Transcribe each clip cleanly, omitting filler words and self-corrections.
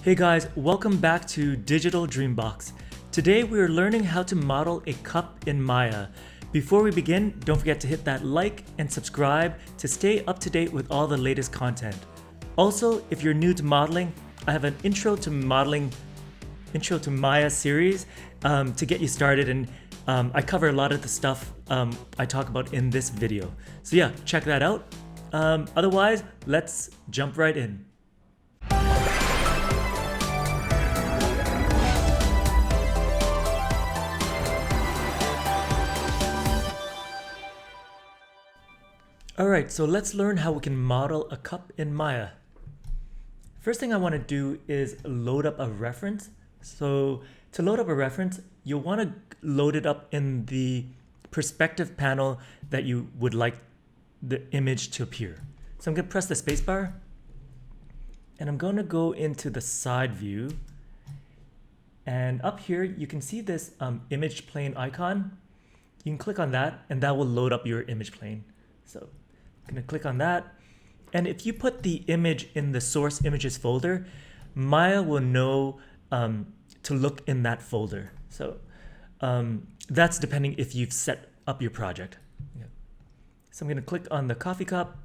Hey guys, welcome back to Digital Dreambox. Today we are learning how to model a cup in Maya. Before we begin, don't forget to hit that like and subscribe to stay up to date with all the latest content. Also, if you're new to modeling, I have an Intro to Maya series to get you started, and I cover a lot of the stuff I talk about in this video. So yeah, check that out. Otherwise, let's jump right in. Alright, so let's learn how we can model a cup in Maya. First thing I want to do is load up a reference. So to load up a reference, you'll want to load it up in the perspective panel that you would like the image to appear. So I'm going to press the spacebar, and I'm going to go into the side view. And up here, you can see this image plane icon. You can click on that, and that will load up your image plane. So I'm going to click on that. And if you put the image in the source images folder, Maya will know to look in that folder. So that's depending if you've set up your project. Yeah. So I'm going to click on the coffee cup,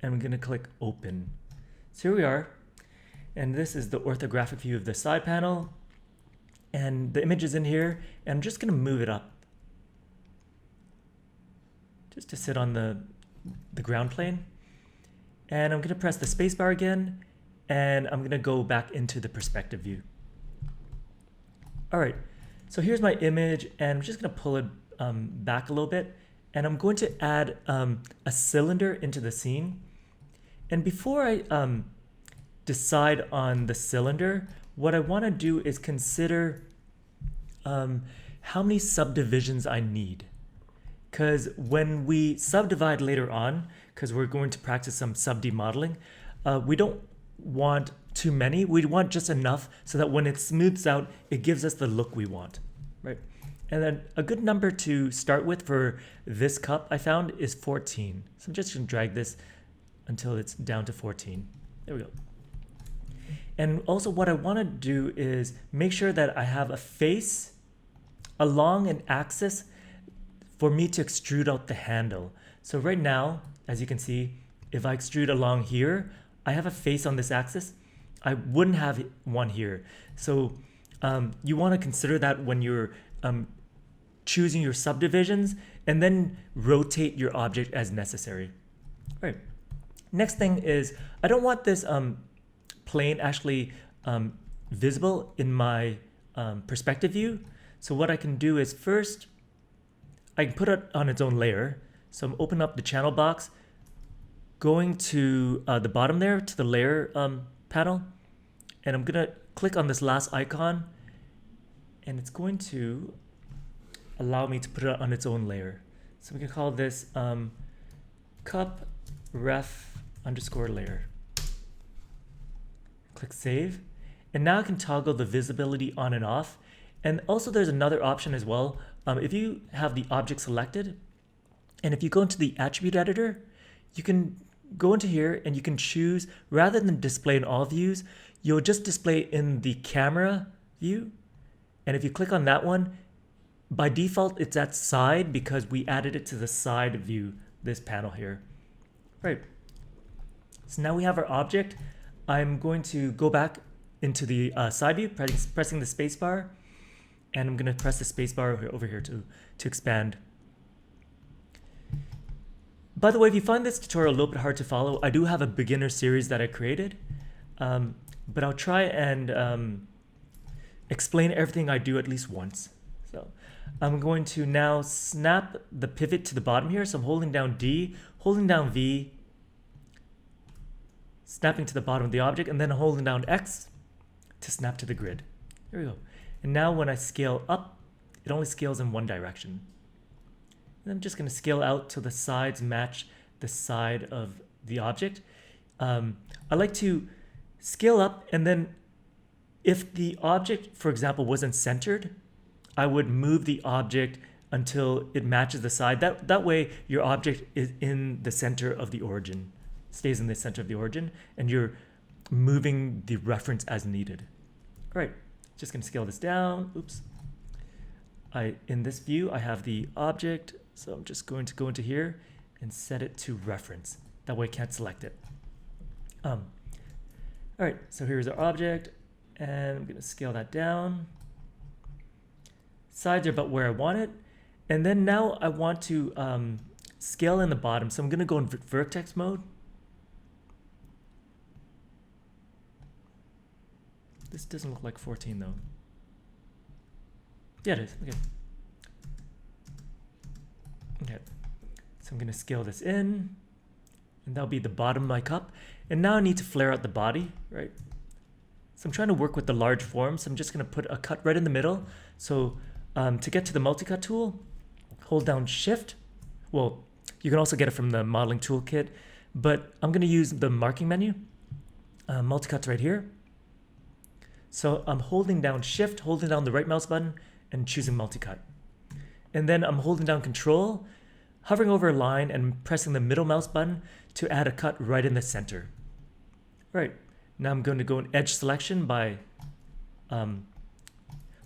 and I'm going to click open. So here we are. And this is the orthographic view of the side panel. And the image is in here. And I'm just going to move it up just to sit on the ground plane. And I'm going to press the spacebar again, and I'm going to go back into the perspective view. All right, so here's my image, and I'm just going to pull it back a little bit, and I'm going to add a cylinder into the scene. And before I decide on the cylinder, what I want to do is consider how many subdivisions I need. Because when we subdivide later on, because we're going to practice some sub-D modeling, we don't want too many. We want just enough so that when it smooths out, it gives us the look we want, right? And then a good number to start with for this cup I found is 14. So I'm just going to drag this until it's down to 14. There we go. And also what I want to do is make sure that I have a face along an axis for me to extrude out the handle. So right now, as you can see, if I extrude along here, I have a face on this axis. I wouldn't have one here. So you want to consider that when you're choosing your subdivisions, and then rotate your object as necessary. All right. Next thing is, I don't want this plane actually visible in my perspective view. So what I can do is first, I can put it on its own layer. So I'm opening up the channel box, going to the bottom there to the layer panel, and I'm gonna click on this last icon, and it's going to allow me to put it on its own layer. So we can call this cup ref underscore layer. Click save, and now I can toggle the visibility on and off. And also there's another option as well. If you have the object selected, and if you go into the attribute editor, you can go into here and you can choose, rather than display in all views, you'll just display in the camera view. And if you click on that one, by default, it's at side because we added it to the side view, this panel here. Right. So now we have our object. I'm going to go back into the side view, pressing the spacebar. And I'm going to press the spacebar over here to expand. By the way, if you find this tutorial a little bit hard to follow, I do have a beginner series that I created. But I'll try and explain everything I do at least once. So I'm going to now snap the pivot to the bottom here. So I'm holding down D, holding down V, snapping to the bottom of the object, and then holding down X to snap to the grid. There we go. And now when I scale up, it only scales in one direction. And I'm just going to scale out till the sides match the side of the object. I like to scale up, and then if the object, for example, wasn't centered, I would move the object until it matches the side. That way your object is in the center of the origin, stays in the center of the origin, and your moving the reference as needed. All right, just gonna scale this down. Oops. In this view, I have the object, so I'm just going to go into here and set it to reference. That way I can't select it. All right, so here's our object, and I'm gonna scale that down. Sides are about where I want it. And then now I want to scale in the bottom. So I'm gonna go in vertex mode. This doesn't look like 14 though. Yeah, it is, okay. Okay, so I'm gonna scale this in, and that'll be the bottom of my cup. And now I need to flare out the body, right? So I'm trying to work with the large form, so I'm just gonna put a cut right in the middle. So to get to the Multicut tool, hold down Shift. Well, you can also get it from the modeling toolkit, but I'm gonna use the marking menu. Multicut's right here. So I'm holding down Shift, holding down the right mouse button, and choosing Multicut. And then I'm holding down Control, hovering over a line, and pressing the middle mouse button to add a cut right in the center. All right, now I'm going to go in Edge Selection by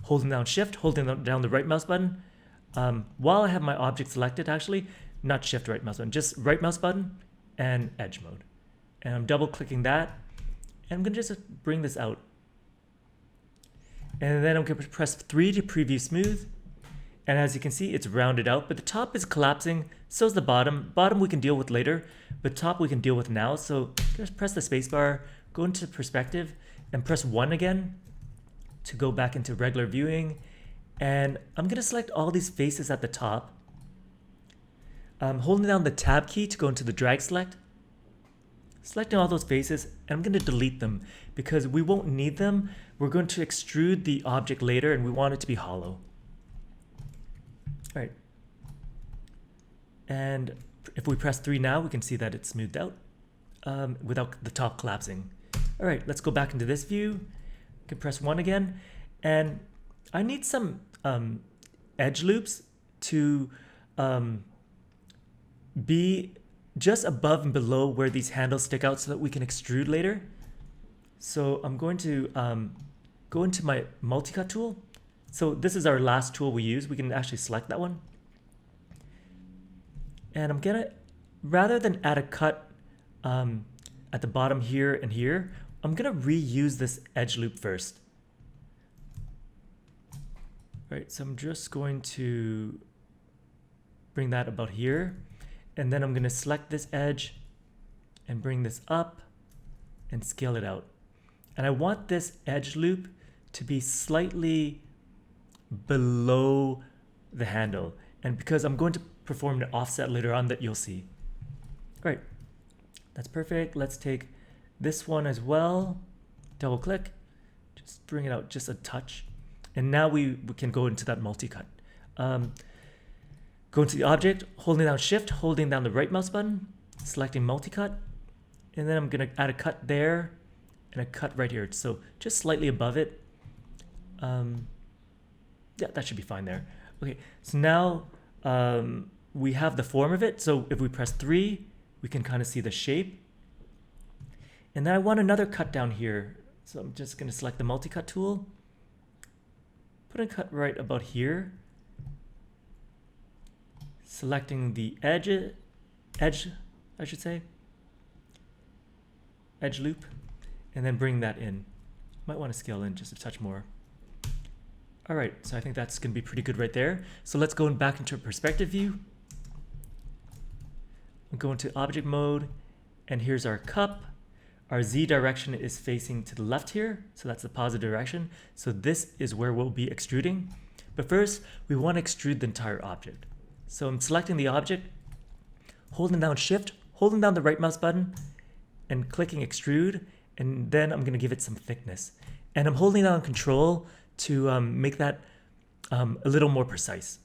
holding down Shift, holding down the right mouse button. While I have my object selected, actually, not Shift right mouse button, just right mouse button and Edge mode. And I'm double clicking that, and I'm gonna just bring this out. And then I'm gonna press 3 to preview smooth. And as you can see, it's rounded out, but the top is collapsing, so is the bottom. Bottom we can deal with later, but top we can deal with now. So just press the spacebar, go into perspective, and press 1 again to go back into regular viewing. And I'm gonna select all these faces at the top. I'm holding down the tab key to go into the drag select. Selecting all those faces, and I'm gonna delete them because we won't need them. We're going to extrude the object later, and we want it to be hollow. All right. And if we press 3 now, we can see that it's smoothed out without the top collapsing. All right, let's go back into this view. You can press 1 again, and I need some edge loops to be just above and below where these handles stick out so that we can extrude later. So I'm going to go into my Multicut tool. So this is our last tool we use. We can actually select that one. And I'm gonna, rather than add a cut at the bottom here and here, I'm gonna reuse this edge loop first. Right, so I'm just going to bring that about here. And then I'm gonna select this edge and bring this up and scale it out. And I want this edge loop to be slightly below the handle. And because I'm going to perform an offset later on that you'll see. All right, that's perfect. Let's take this one as well. Double click, just bring it out just a touch. And now we can go into that multi-cut. Go into the object, holding down Shift, holding down the right mouse button, selecting multi-cut, and then I'm gonna add a cut there and a cut right here. So just slightly above it. Yeah, that should be fine there. Okay, so now we have the form of it. So if we press 3, we can kind of see the shape. And then I want another cut down here. So I'm just gonna select the multi-cut tool, put a cut right about here. Selecting the edge, I should say, edge loop, and then bring that in. Might want to scale in just a touch more. All right, so I think that's gonna be pretty good right there. So let's go back into a perspective view. We'll go into object mode, and here's our cup. Our Z direction is facing to the left here, so that's the positive direction. So this is where we'll be extruding. But first, we want to extrude the entire object. So I'm selecting the object, holding down Shift, holding down the right mouse button, and clicking Extrude, and then I'm going to give it some thickness. And I'm holding down Control to make that a little more precise.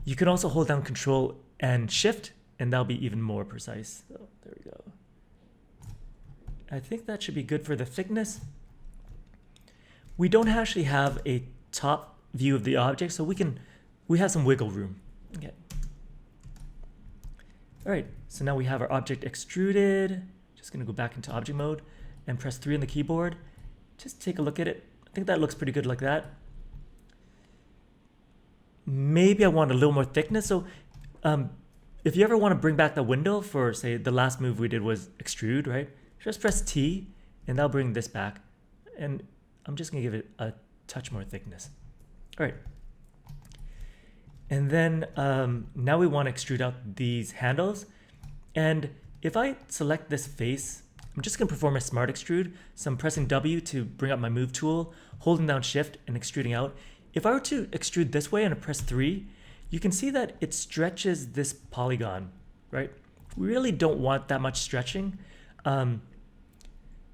You can also hold down Control and Shift, and that'll be even more precise. So there we go. I think that should be good for the thickness. We don't actually have a top view of the object, so we have some wiggle room. Okay. All right, so now we have our object extruded. Just gonna go back into object mode and press 3 on the keyboard. Just take a look at it. I think that looks pretty good like that. Maybe I want a little more thickness. So if you ever want to bring back the window for, say, the last move we did was extrude, right? Just press T and that'll bring this back. And I'm just gonna give it a touch more thickness. All right. And then now we want to extrude out these handles. And if I select this face, I'm just gonna perform a smart extrude. So I'm pressing W to bring up my move tool, holding down shift and extruding out. If I were to extrude this way and I press 3, you can see that it stretches this polygon, right? We really don't want that much stretching.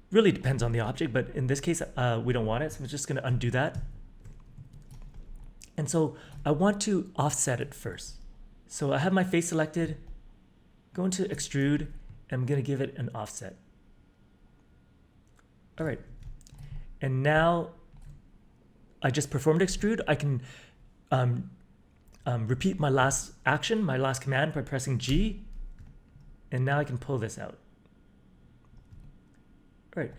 Really depends on the object, but in this case, we don't want it. So I'm just gonna undo that. And so I want to offset it first. So I have my face selected, go into extrude, and I'm gonna give it an offset. All right, and now I just performed extrude. I can repeat my last action, my last command by pressing G, and now I can pull this out. All right,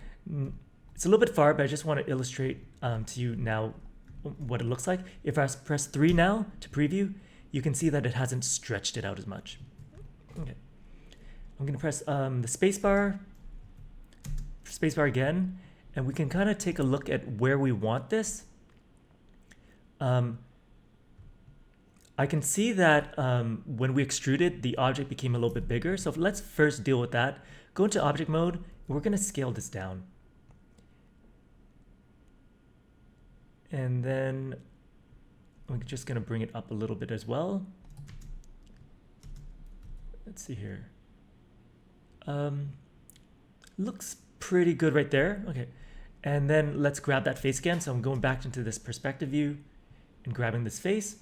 it's a little bit far, but I just want to illustrate to you now what it looks like. If I press 3 now to preview, you can see that it hasn't stretched it out as much. Okay, I'm gonna press the spacebar again, and we can kind of take a look at where we want this. I can see that when we extruded, the object became a little bit bigger. So let's first deal with that. Go into object mode, and we're gonna scale this down. And then I'm just gonna bring it up a little bit as well. Let's see here. Looks pretty good right there. Okay, and then let's grab that face again. So I'm going back into this perspective view and grabbing this face.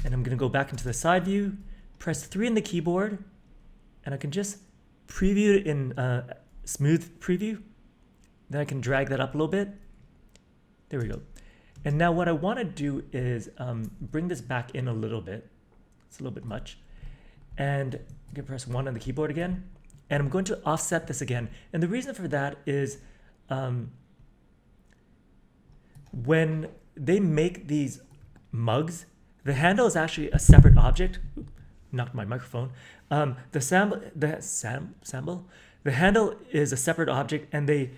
And I'm gonna go back into the side view, press 3 on the keyboard, and I can just preview it in smooth preview. Then I can drag that up a little bit. There we go. And now what I wanna do is bring this back in a little bit. It's a little bit much. And I'm gonna press 1 on the keyboard again. And I'm going to offset this again. And the reason for that is when they make these mugs, the handle is actually a separate object. Oops, knocked my microphone. The handle is a separate object, and they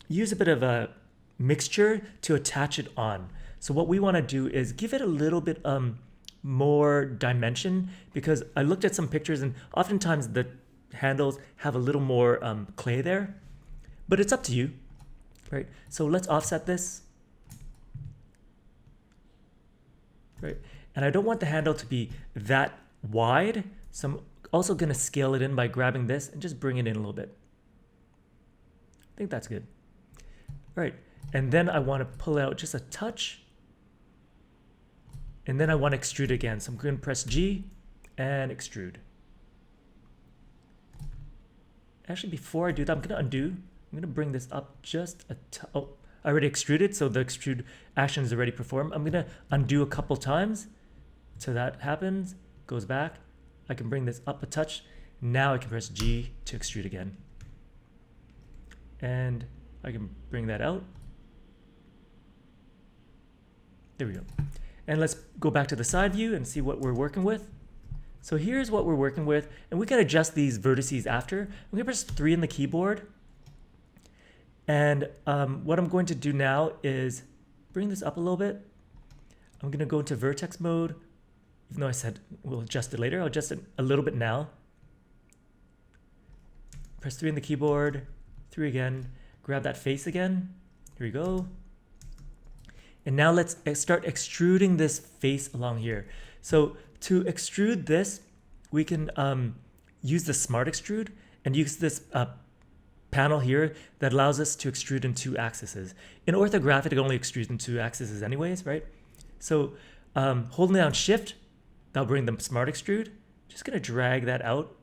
use a bit of a mixture to attach it on. So what we want to do is give it a little bit more dimension, because I looked at some pictures and oftentimes the handles have a little more clay there, but it's up to you, right? So let's offset this, right? And I don't want the handle to be that wide, so I'm also gonna scale it in by grabbing this and just bring it in a little bit. I think that's good. All right, and then I wanna pull out just a touch, and then I wanna extrude again. So I'm gonna press G and extrude. Actually, before I do that, I'm gonna undo. I'm gonna bring this up just a oh, I already extruded, so the extrude action is already performed. I'm gonna undo a couple times. So that happens, goes back. I can bring this up a touch. Now I can press G to extrude again. And I can bring that out. There we go. And let's go back to the side view and see what we're working with. So here's what we're working with, and we can adjust these vertices after. I'm gonna press 3 on the keyboard. And what I'm going to do now is bring this up a little bit. I'm gonna go into vertex mode. Even though I said we'll adjust it later, I'll adjust it a little bit now. Press 3 on the keyboard, 3 again, grab that face again. Here we go. And now let's start extruding this face along here. So to extrude this, we can use the smart extrude and use this panel here that allows us to extrude in 2 axes. In orthographic, it only extrudes in 2 axes anyways, right? So holding down shift, that'll bring the smart extrude. Just gonna drag that out.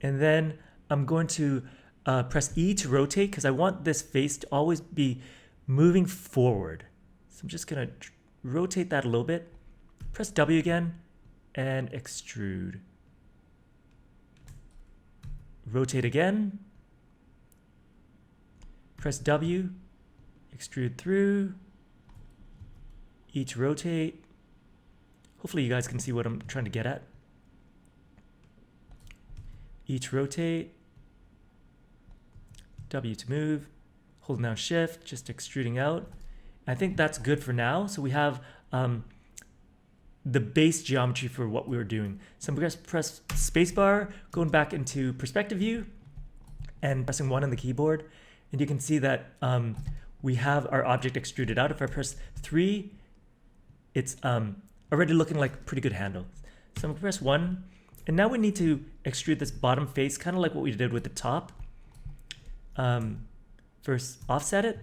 And then I'm going to press E to rotate, because I want this face to always be moving forward. So I'm just gonna rotate that a little bit. Press W again and extrude. rotate again, press W, extrude through, each rotate. Hopefully you guys can see what I'm trying to get at. Each rotate, W to move, holding down shift, just extruding out. I think that's good for now. So we have the base geometry for what we were doing. So I'm going to press spacebar, going back into perspective view and pressing 1 on the keyboard. And you can see that we have our object extruded out. If I press 3, it's already looking like a pretty good handle. So I'm going to press 1. And now we need to extrude this bottom face, kind of like what we did with the top. First, offset it.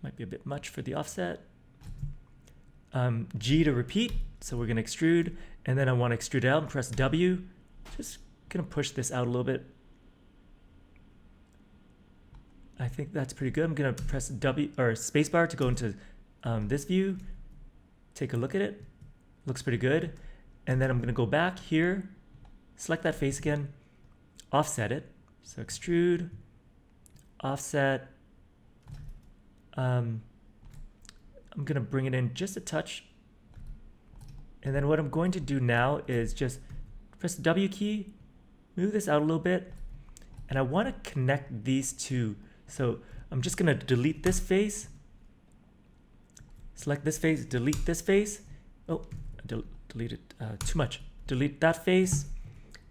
Might be a bit much for the offset. G to repeat, so we're going to extrude, and then I want to extrude it out and press W. Just going to push this out a little bit. I think that's pretty good. I'm going to press W or spacebar to go into this view. Take a look at it. Looks pretty good. And then I'm going to go back here, select that face again, offset it. So extrude, offset. I'm going to bring it in just a touch. And then what I'm going to do now is just press the W key, move this out a little bit, and I want to connect these two. So I'm just going to delete this face, select this face, delete this face. Oh, deleted too much. Delete that face,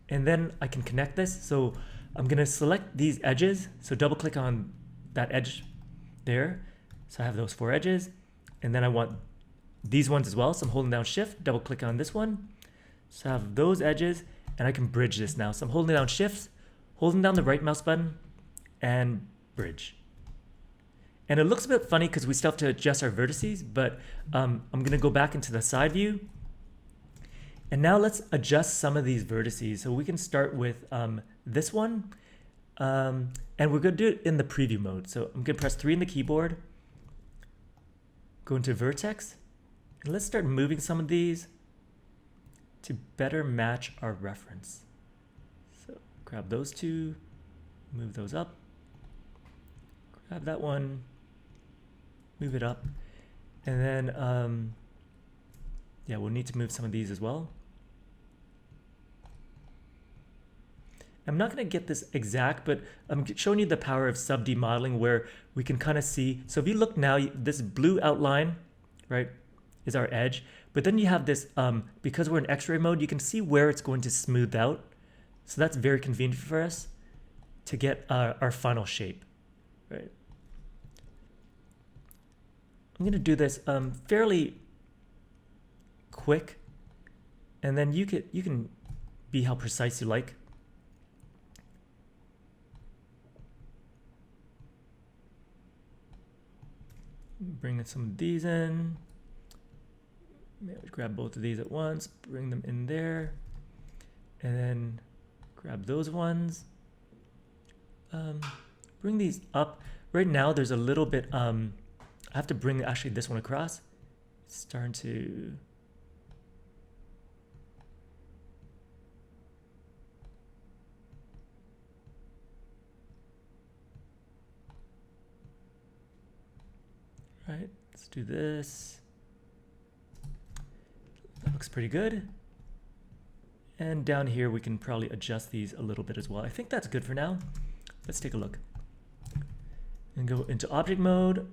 and then I can connect this. So I'm going to select these edges. So double click on that edge there. So I have those 4 edges, and then I want these ones as well. So I'm holding down shift, double click on this one. So I have those edges, and I can bridge this now. So I'm holding down shift, holding down the right mouse button, and bridge. And it looks a bit funny because we still have to adjust our vertices, but I'm going to go back into the side view. And now let's adjust some of these vertices. So we can start with this one, and we're going to do it in the preview mode. So I'm going to press 3 in the keyboard, go into vertex, and let's start moving some of these to better match our reference. So grab those 2, move those up, grab that one, move it up, and then yeah, we'll need to move some of these as well. I'm not going to get this exact, but I'm showing you the power of sub-D modeling where we can kind of see. So if you look now, this blue outline, right, is our edge. But then you have this, because we're in X-ray mode, you can see where it's going to smooth out. So that's very convenient for us to get our final shape, right? I'm going to do this fairly quick, and then you can be how precise you like. Bring some of these in. Maybe grab both of these at once, bring them in there, and then grab those ones. Bring these up. Right now there's a little bit, I have to bring actually this one across. It's starting to, right, let's do this. That looks pretty good. And down here we can probably adjust these a little bit as well. I think that's good for now. Let's take a look. And go into object mode.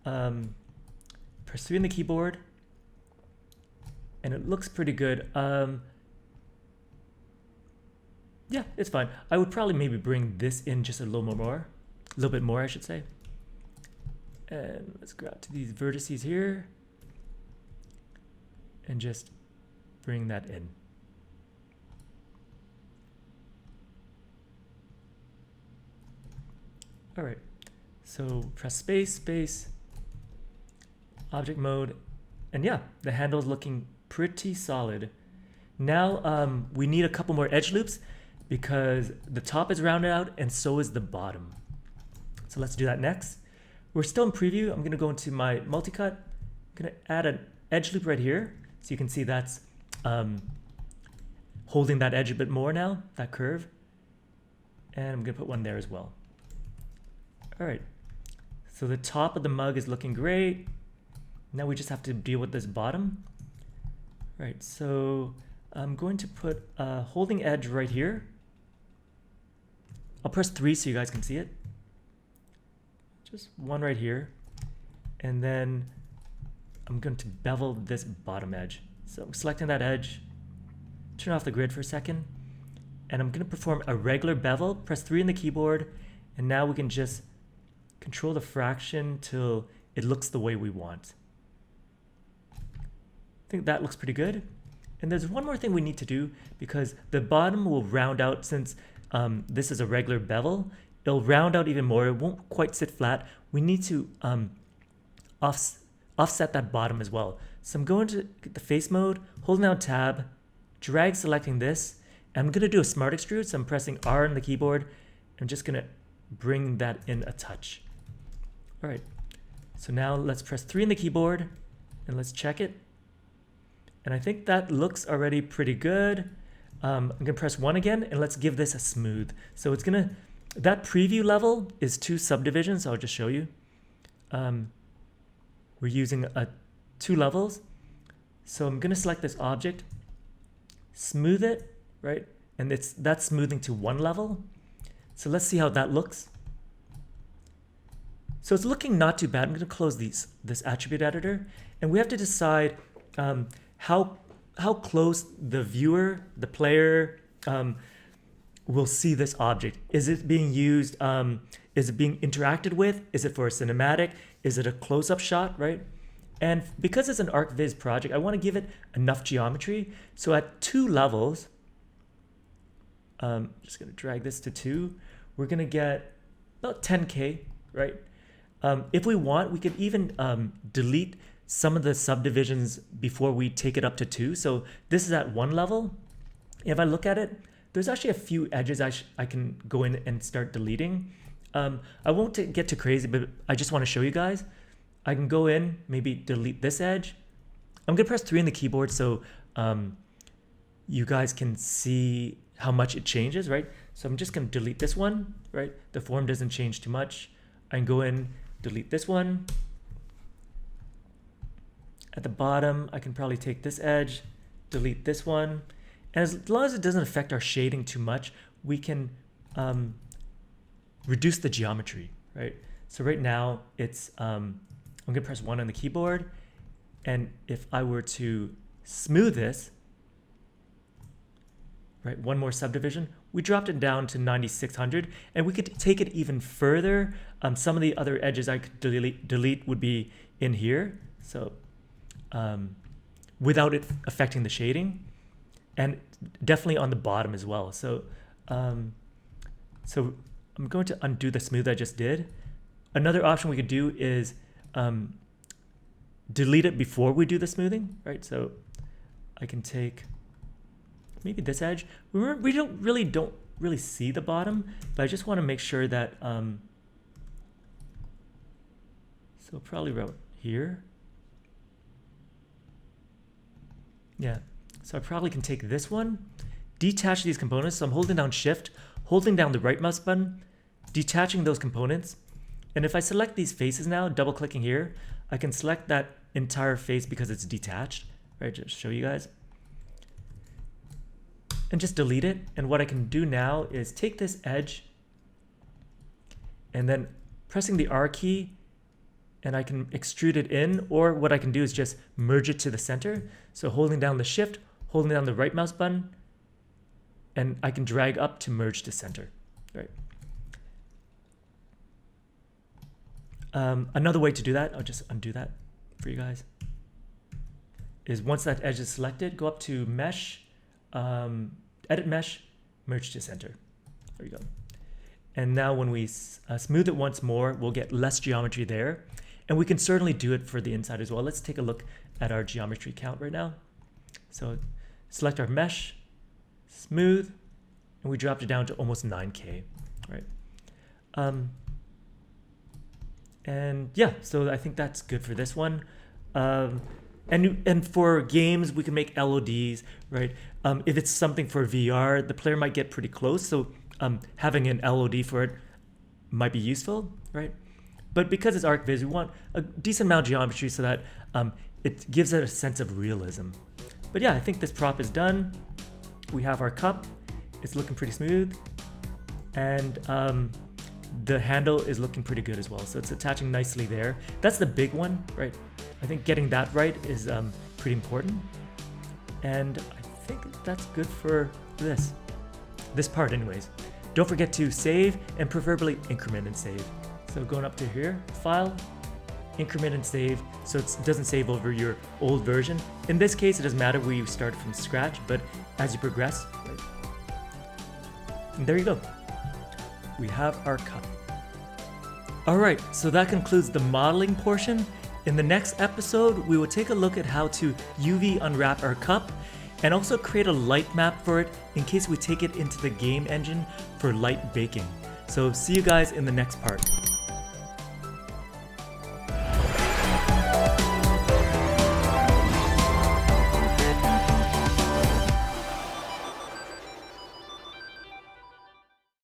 Press 3 on the keyboard. And it looks pretty good. Yeah, it's fine. I would probably maybe bring this in just a little bit more, I should say. And let's grab to these vertices here and just bring that in. All right, so press space, object mode, and yeah, the handle is looking pretty solid. Now we need a couple more edge loops because the top is rounded out and so is the bottom. So let's do that next. We're still in preview. I'm going to go into my multicut. I'm going to add an edge loop right here. So you can see that's holding that edge a bit more now, that curve. And I'm gonna put one there as well. All right, so the top of the mug is looking great. Now we just have to deal with this bottom. Right, so I'm going to put a holding edge right here. I'll press 3 so you guys can see it. Just one right here. And then I'm going to bevel this bottom edge. So I'm selecting that edge, turn off the grid for a second, and I'm going to perform a regular bevel, press 3 on the keyboard, and now we can just control the fraction till it looks the way we want. I think that looks pretty good. And there's one more thing we need to do, because the bottom will round out since this is a regular bevel. It'll round out even more. It won't quite sit flat. We need to offset that bottom as well. So I'm going to the face mode, holding down tab, drag selecting this. And I'm going to do a smart extrude. So I'm pressing R on the keyboard. I'm just going to bring that in a touch. All right. So now let's press 3 on the keyboard and let's check it. And I think that looks already pretty good. I'm gonna press 1 again and let's give this a smooth. So it's gonna, that preview level is 2 subdivisions. So I'll just show you. We're using 2 levels. So I'm gonna select this object, smooth it, right? And that's smoothing to 1 level. So let's see how that looks. So it's looking not too bad. I'm gonna close this attribute editor, and we have to decide how close the viewer, the player, will see this object. Is it being used? Is it being interacted with? Is it for a cinematic? Is it a close-up shot, right? And because it's an Arch Viz project, I want to give it enough geometry. So at 2 levels, just gonna drag this to 2. We're gonna get about 10K, right? If we want, we could even delete some of the subdivisions before we take it up to 2. So this is at 1 level. If I look at it, there's actually a few edges I can go in and start deleting. I won't get too crazy, but I just want to show you guys. I can go in, maybe delete this edge. I'm gonna press 3 on the keyboard so you guys can see how much it changes, right? So I'm just gonna delete this one, right? The form doesn't change too much. I can go in, delete this one. At the bottom, I can probably take this edge, delete this one. And as long as it doesn't affect our shading too much, we can reduce the geometry, right? So right now, it's I'm gonna press 1 on the keyboard. And if I were to smooth this, right, 1 more subdivision, we dropped it down to 9600, and we could take it even further. Some of the other edges I could delete would be in here. So without it affecting the shading, and definitely on the bottom as well. So so I'm going to undo the smooth I just did. Another option we could do is delete it before we do the smoothing, right? So I can take maybe this edge. We don't really see the bottom, but I just want to make sure that so probably right here. Yeah, so I probably can take this one, detach these components. So I'm holding down Shift, holding down the right mouse button, detaching those components. And if I select these faces now, double clicking here, I can select that entire face because it's detached, right? Just show you guys. And just delete it. And what I can do now is take this edge and then pressing the R key, and I can extrude it in, or what I can do is just merge it to the center. So holding down the Shift, holding down the right mouse button, and I can drag up to merge to center, right? Another way to do that, I'll just undo that for you guys, is once that edge is selected, go up to Mesh, Edit Mesh, Merge to Center. There you go. And now when we smooth it once more, we'll get less geometry there. And we can certainly do it for the inside as well. Let's take a look at our geometry count right now. So select our mesh, smooth, and we dropped it down to almost 9K, right? And yeah, so I think that's good for this one. And for games, we can make LODs, right? If it's something for VR, the player might get pretty close, so having an LOD for it might be useful, right? But because it's Arch Viz, we want a decent amount of geometry so that it gives it a sense of realism. But yeah, I think this prop is done. We have our cup. It's looking pretty smooth. And the handle is looking pretty good as well. So it's attaching nicely there. That's the big one, right? I think getting that right is pretty important. And I think that's good for this part anyways. Don't forget to save and preferably increment and save. So going up to here, file, increment and save, so it doesn't save over your old version. In this case, it doesn't matter where you start from scratch, but as you progress, right? And there you go. We have our cup. All right, so that concludes the modeling portion. In the next episode, we will take a look at how to UV unwrap our cup and also create a light map for it in case we take it into the game engine for light baking. So see you guys in the next part.